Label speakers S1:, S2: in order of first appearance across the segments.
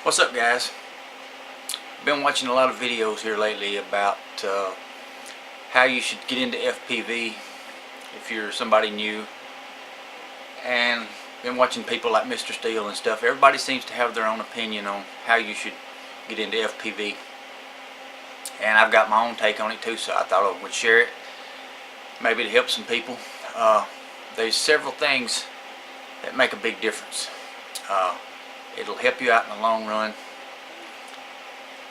S1: What's up, guys? Been watching a lot of videos here lately about how you should get into FPV if you're somebody new, and been watching people like Mr. Steele and stuff. Everybody seems to have their own opinion on how you should get into FPV, and I've got my own take on it too, so I thought I would share it, maybe to help some people. There's several things that make a big difference. It'll help you out in the long run,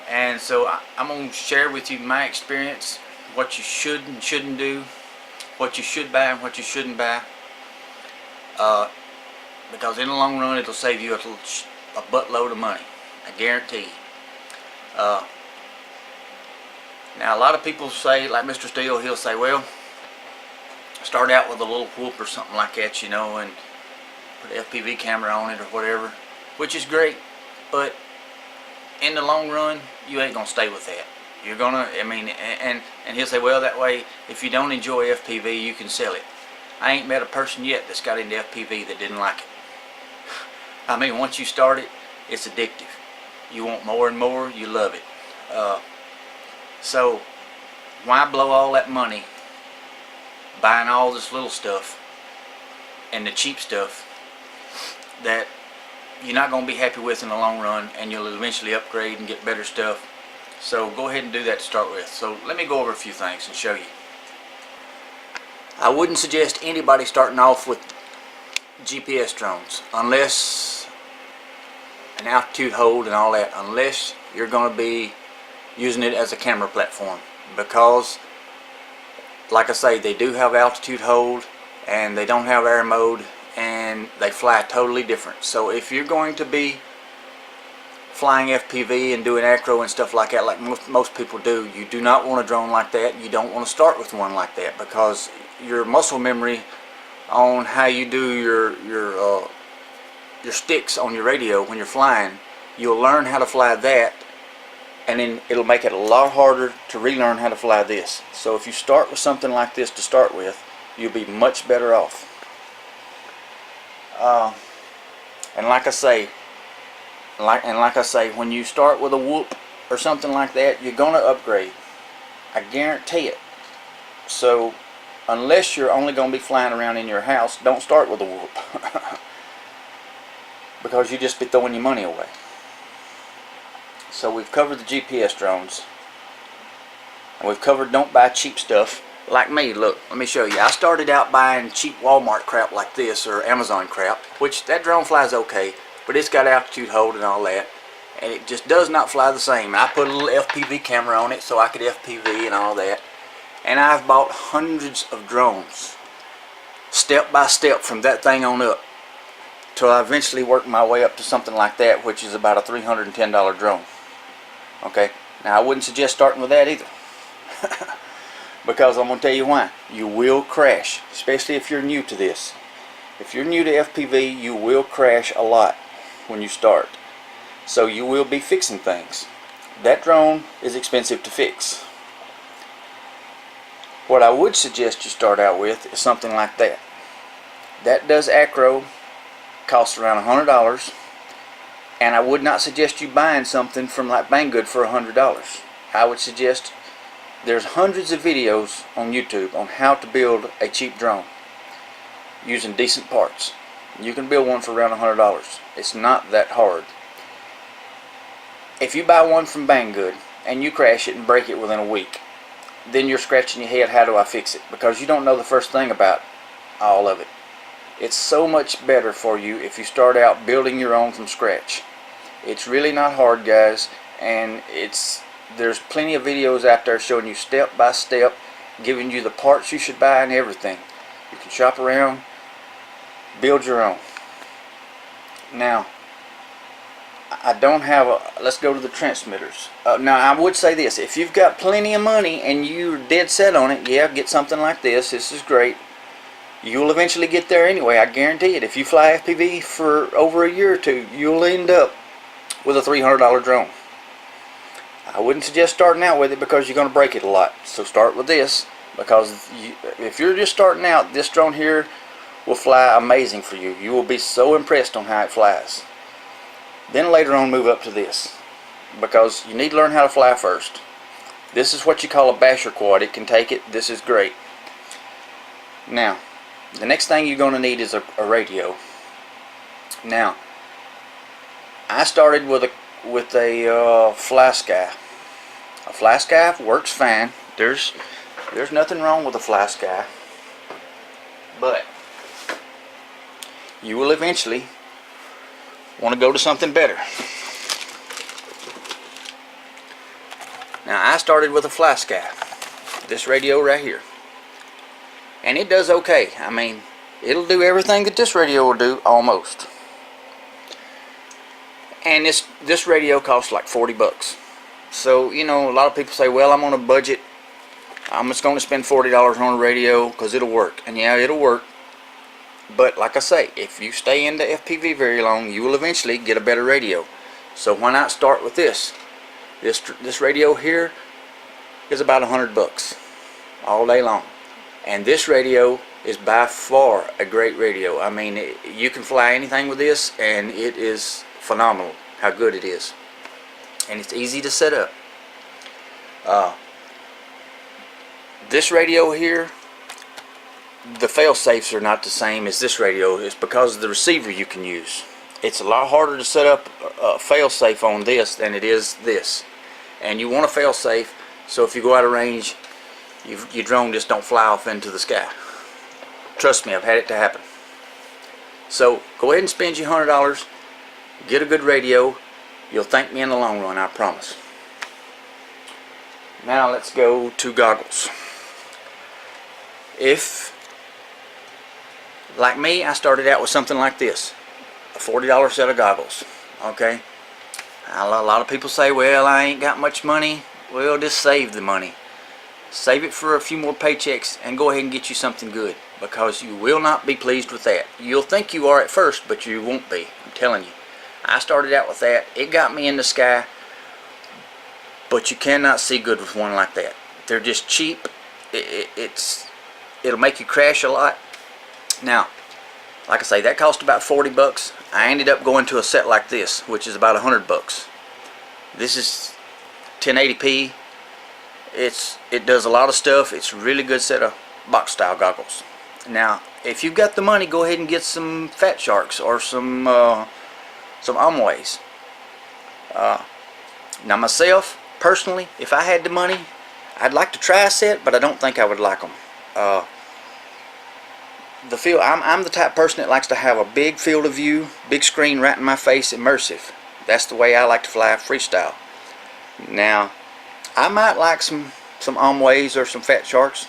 S1: and so I'm going to share with you my experience, what you should and shouldn't do, what you should buy and what you shouldn't buy, because in the long run it'll save you a buttload of money, I guarantee you. Now a lot of people say, like Mr. Steele, he'll say, well, start out with a little whoop or something like that, you know, and put an FPV camera on it or whatever, which is great, but in the long run you ain't gonna stay with that. You're gonna, and he'll say, well, that way if you don't enjoy FPV you can sell it. I ain't met a person yet that's got into FPV that didn't like it. I mean, once you start it, it's addictive. You want more and more, you love it. So why blow all that money buying all this little stuff and the cheap stuff that you're not going to be happy with in the long run, and you'll eventually upgrade and get better stuff? So go ahead and do that to start with. So let me go over a few things and show you. I wouldn't suggest anybody starting off with GPS drones unless an altitude hold and all that, unless you're going to be using it as a camera platform, because like I say, they do have altitude hold and they don't have air mode, and they fly totally different. So if you're going to be flying FPV and doing acro and stuff like that, like most people do, you do not want a drone like that. You don't want to start with one like that, because your muscle memory on how you do your sticks on your radio when you're flying, you'll learn how to fly that, and then it'll make it a lot harder to relearn how to fly this. So if you start with something like this to start with, you'll be much better off. And like I say, when you start with a whoop or something like that, you're gonna upgrade. I guarantee it. So unless you're only gonna be flying around in your house, don't start with a whoop, because you just be throwing your money away. So we've covered the GPS drones, and we've covered don't buy cheap stuff. Like me, look, let me show you. I started out buying cheap Walmart crap like this, or Amazon crap, which that drone flies okay, but it's got altitude hold and all that, and it just does not fly the same. I put a little FPV camera on it so I could FPV and all that, and I've bought hundreds of drones, step by step, from that thing on up, till I eventually worked my way up to something like that, which is about a $310 drone. Okay, now I wouldn't suggest starting with that either. Because I'm going to tell you why. You will crash, especially if you're new to this. If you're new to FPV, you will crash a lot when you start. So you will be fixing things. That drone is expensive to fix. What I would suggest you start out with is something like that. That does acro, costs around $100, and I would not suggest you buying something from like Banggood for $100. I would suggest, there's hundreds of videos on YouTube on how to build a cheap drone using decent parts. You can build one for around $100. It's not that hard. If you buy one from Banggood and you crash it and break it within a week, then you're scratching your head, how do I fix it? Because you don't know the first thing about all of it. It's so much better for you if you start out building your own from scratch. It's really not hard, guys, and there's plenty of videos out there showing you step by step, giving you the parts you should buy and everything. You can shop around, build your own. Now, I don't have let's go to the transmitters. Now I would say this, if you've got plenty of money and you're dead set on it, yeah, get something like this. This is great. You'll eventually get there anyway, I guarantee it. If you fly FPV for over a year or two, you'll end up with a $300 drone. I wouldn't suggest starting out with it, because you're going to break it a lot. So start with this, because if you're just starting out, this drone here will fly amazing for you. You will be so impressed on how it flies. Then later on move up to this, because you need to learn how to fly first. This is what you call a basher quad. It can take it. This is great. Now, the next thing you're going to need is a radio. Now, I started with a FrySky. A FrySky works fine. There's nothing wrong with a FrySky, but you will eventually want to go to something better. Now, I started with a FrySky, this radio right here, and it does okay. I mean, it'll do everything that this radio will do, almost. And this radio costs like 40 bucks. So, you know, a lot of people say, well, I'm on a budget, I'm just going to spend $40 on a radio because it'll work. And yeah, it'll work. But like I say, if you stay into FPV very long, you will eventually get a better radio. So why not start with this? This radio here is about 100 bucks all day long. And this radio is by far a great radio. I mean, you can fly anything with this, and it is phenomenal how good it is. And it's easy to set up. This radio here, the fail-safes are not the same as this radio. It's because of the receiver you can use. It's a lot harder to set up a fail-safe on this than it is this. And you want a fail-safe so if you go out of range, your drone just don't fly off into the sky. Trust me, I've had it to happen. So go ahead and spend your $100, get a good radio. You'll thank me in the long run, I promise. Now let's go to goggles. If, like me, I started out with something like this, a $40 set of goggles. Okay, a lot of people say, well, I ain't got much money. Well, just save the money. Save it for a few more paychecks and go ahead and get you something good, because you will not be pleased with that. You'll think you are at first, but you won't be. I'm telling you. I started out with that. It got me in the sky, but you cannot see good with one like that. They're just cheap. It'll make you crash a lot. Now, like I say, that cost about 40 bucks. I ended up going to a set like this, which is about 100 bucks. This is 1080p. It does a lot of stuff. It's a really good set of box style goggles. Now, if you've got the money, go ahead and get some Fat Sharks or some Amways. Now myself, personally, if I had the money, I'd like to try a set, but I don't think I would like them. I'm the type of person that likes to have a big field of view, big screen right in my face, immersive. That's the way I like to fly freestyle. Now, I might like some Amways or some Fat Sharks.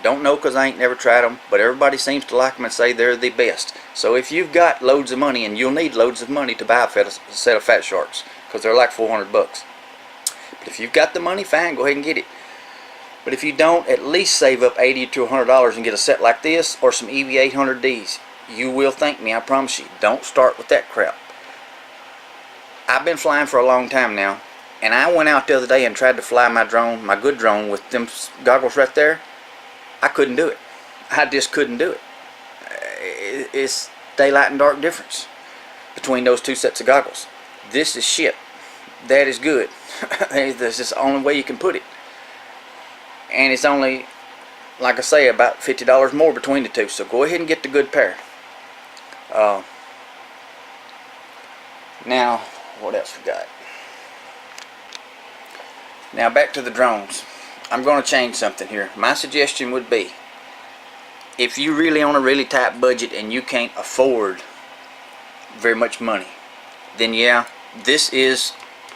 S1: Don't know, because I ain't never tried them, but everybody seems to like them and say they're the best. So if you've got loads of money, and you'll need loads of money to buy a set of Fat Sharks, because they're like 400 bucks. But if you've got the money, fine, go ahead and get it. But if you don't, at least save up $80 to $100 and get a set like this or some EV800Ds. You will thank me, I promise you. Don't start with that crap. I've been flying for a long time now, and I went out the other day and tried to fly my drone, my good drone, with them goggles right there. I couldn't do it. I just couldn't do it. It's daylight and dark difference between those two sets of goggles. This is shit. That is good. That's just the only way you can put it. And it's only, like I say, about $50 more between the two. So go ahead and get the good pair. Now, what else we got? Now back to the drones. I'm going to change something here. My suggestion would be, if you really on a really tight budget and you can't afford very much money, then yeah, this is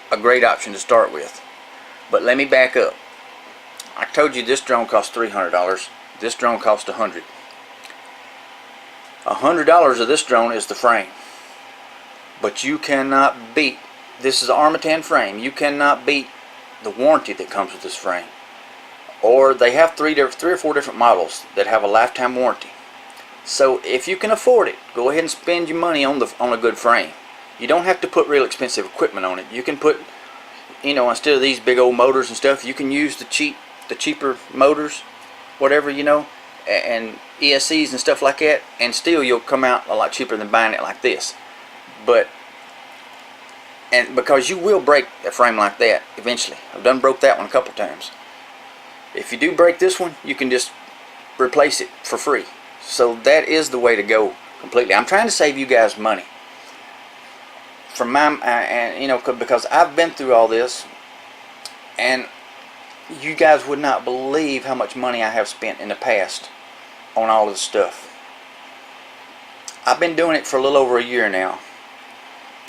S1: a great option to start with. But let me back up. I told you this drone costs $300. This drone costs $100. $100 of this drone is the frame. But you cannot beat, this is an Armatan frame, you cannot beat the warranty that comes with this frame. Or they have three or four different models that have a lifetime warranty. So if you can afford it, go ahead and spend your money on a good frame. You don't have to put real expensive equipment on it. You can put, you know, instead of these big old motors and stuff, you can use the cheaper motors, whatever, you know, and ESCs and stuff like that, and still you'll come out a lot cheaper than buying it like this. But and because you will break a frame like that eventually. I've done broke that one a couple times. If you do break this one, you can just replace it for free. So that is the way to go completely. I'm trying to save you guys money. From my, and you know, because I've been through all this, and you guys would not believe how much money I have spent in the past on all of this stuff. I've been doing it for a little over a year now,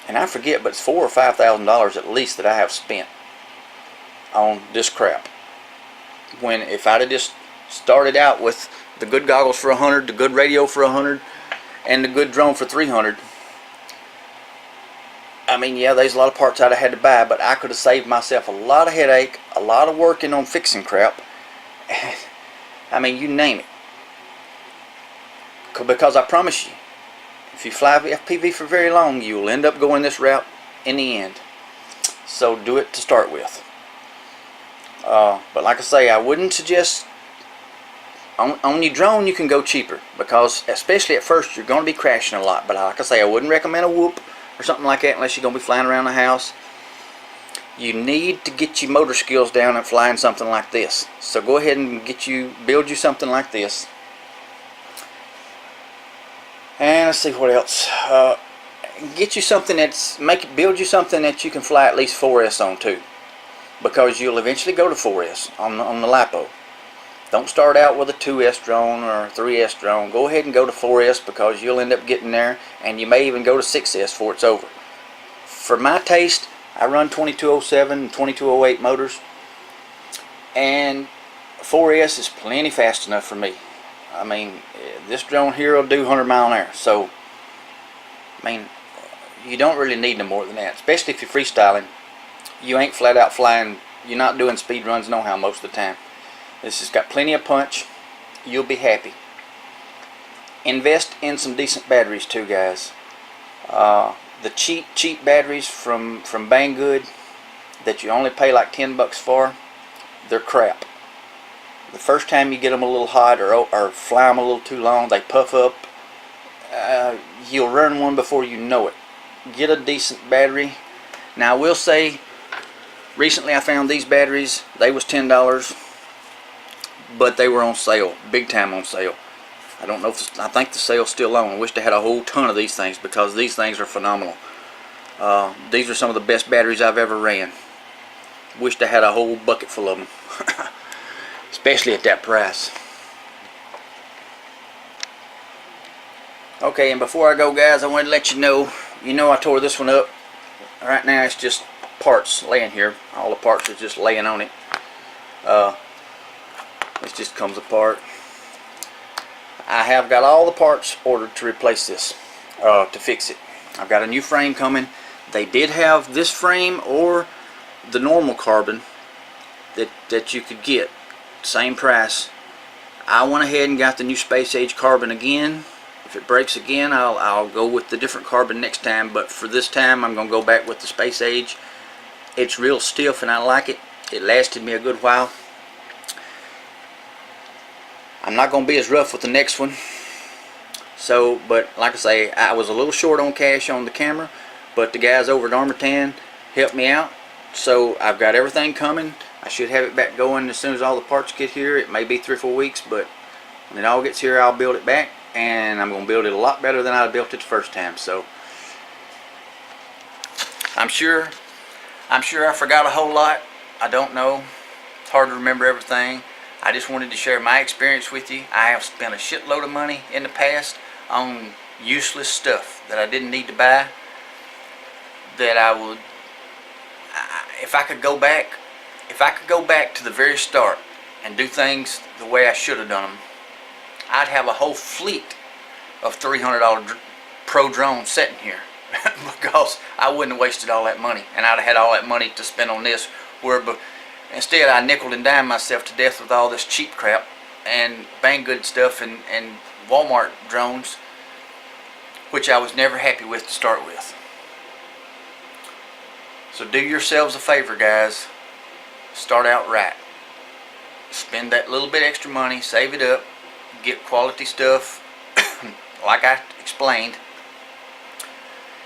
S1: and I forget, but it's $4,000 or $5,000 at least that I have spent on this crap. When if I'd have just started out with the good goggles for 100, the good radio for 100, and the good drone for 300, I mean, yeah, there's a lot of parts I'd have had to buy, but I could have saved myself a lot of headache, a lot of working on fixing crap. I mean, you name it. Because I promise you, if you fly FPV for very long, you will end up going this route in the end. So do it to start with. But like I say, I wouldn't suggest on your drone. You can go cheaper, because especially at first you're going to be crashing a lot. But like I say, I wouldn't recommend a Whoop or something like that unless you're going to be flying around the house. You need to get your motor skills down and flying something like this. So go ahead and build you something like this. And let's see what else. Get you something build you something that you can fly at least 4S on too, because you'll eventually go to 4S on the LiPo. Don't start out with a 2S drone or a 3S drone. Go ahead and go to 4S, because you'll end up getting there, and you may even go to 6S before it's over. For my taste, I run 2207 and 2208 motors, and 4S is plenty fast enough for me. I mean, this drone here will do 100 mile an hour, so I mean, you don't really need no more than that, especially if you're freestyling. You ain't flat out flying, you're not doing speed runs nohow most of the time. This has got plenty of punch. You'll be happy. Invest in some decent batteries too, guys. The cheap batteries from Banggood that you only pay like 10 bucks for, they're crap. The first time you get them a little hot or fly them a little too long, they puff up. You'll run one before you know it. Get a decent battery. Now I will say, recently I found these batteries. They was $10, but they were on sale, big time on sale. I don't know if I think the sale's still on. I wish they had a whole ton of these things, because these things are phenomenal. These are some of the best batteries I've ever ran. Wish they had a whole bucket full of them. Especially at that price. Okay, and before I go, guys, I wanted to let you know, I tore this one up. Right now it's just parts laying here. All the parts are just laying on it. It just comes apart. I have got all the parts ordered to replace this, to fix it. I've got a new frame coming. They did have this frame or the normal carbon that you could get, same price. I went ahead and got the new space age carbon again. If it breaks again, I'll go with the different carbon next time, but for this time I'm going to go back with the space age. It's real stiff and I like it. It lasted me a good while. I'm not going to be as rough with the next one. So, but like I say, I was a little short on cash on the camera, but the guys over at Armatan helped me out. So I've got everything coming. I should have it back going as soon as all the parts get here. It may be 3 or 4 weeks, but when it all gets here, I'll build it back, and I'm going to build it a lot better than I built it the first time. So I'm sure I forgot a whole lot. I don't know. It's hard to remember everything. I just wanted to share my experience with you. I have spent a shitload of money in the past on useless stuff that I didn't need to buy, that I would, if I could go back to the very start and do things the way I should have done them, I'd have a whole fleet of $300 pro drones sitting here because I wouldn't have wasted all that money, and I'd have had all that money to spend on this, where instead I nickel and dime myself to death with all this cheap crap and Banggood stuff and Walmart drones, which I was never happy with to start with. So do yourselves a favor, guys. Start out right. Spend that little bit extra money, save it up, get quality stuff like I explained,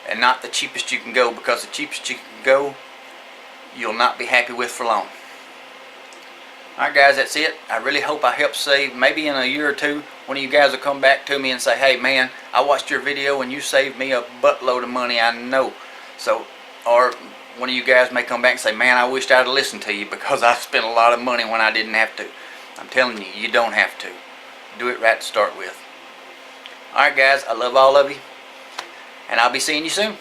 S1: and not the cheapest you can go, because the cheapest you can go you'll not be happy with for long. Alright guys, that's it. I really hope I helped save. Maybe in a year or two, one of you guys will come back to me and say, hey man, I watched your video and you saved me a buttload of money, I know. So, or one of you guys may come back and say, man, I wished I'd have listened to you because I spent a lot of money when I didn't have to. I'm telling you, you don't have to. Do it right to start with. Alright guys, I love all of you, and I'll be seeing you soon.